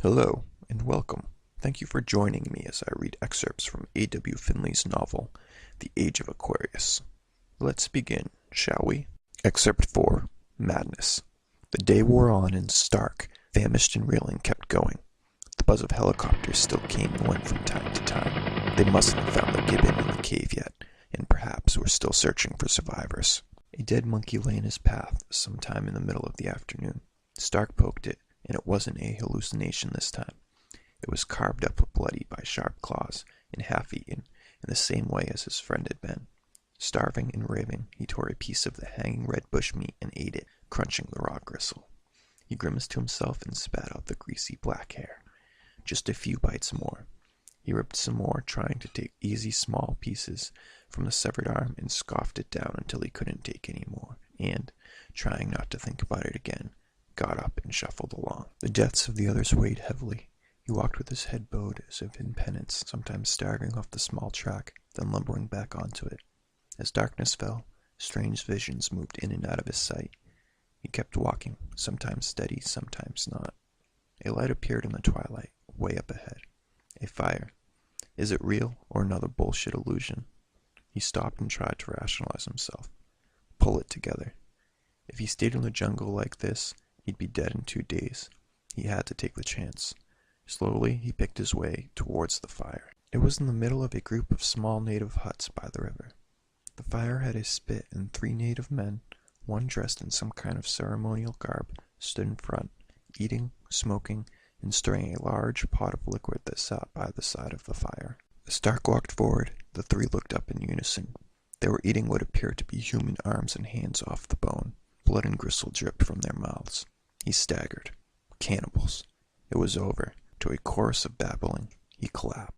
Hello, and welcome. Thank you for joining me as I read excerpts from AW Findlay's novel, The Age of Aquarius. Let's begin, shall we? Excerpt 4, Madness. The day wore on, and Stark, famished and reeling, kept going. The buzz of helicopters still came and went from time to time. They mustn't have found the gibbon in the cave yet, and perhaps were still searching for survivors. A dead monkey lay in his path sometime in the middle of the afternoon. Stark poked it, and it wasn't a hallucination this time. It was carved up bloody by sharp claws and half-eaten in the same way as his friend had been. Starving and raving, he tore a piece of the hanging red bush meat and ate it, crunching the raw gristle. He grimaced to himself and spat out the greasy black hair. Just a few bites more. He ripped some more, trying to take easy small pieces from the severed arm, and scoffed it down until he couldn't take any more, and, trying not to think about it again, got up and shuffled along. The deaths of the others weighed heavily. He walked with his head bowed as if in penance, sometimes staggering off the small track, then lumbering back onto it. As darkness fell, strange visions moved in and out of his sight. He kept walking, sometimes steady, sometimes not. A light appeared in the twilight, way up ahead. A fire. Is it real, or another bullshit illusion? He stopped and tried to rationalize himself. Pull it together. If he stayed in the jungle like this, he'd be dead in 2 days. He had to take the chance. Slowly, he picked his way towards the fire. It was in the middle of a group of small native huts by the river. The fire had a spit, and 3 native men, one dressed in some kind of ceremonial garb, stood in front, eating, smoking, and stirring a large pot of liquid that sat by the side of the fire. As Stark walked forward, the 3 looked up in unison. They were eating what appeared to be human arms and hands off the bone. Blood and gristle dripped from their mouths. He staggered. Cannibals. It was over. To a chorus of babbling, he collapsed.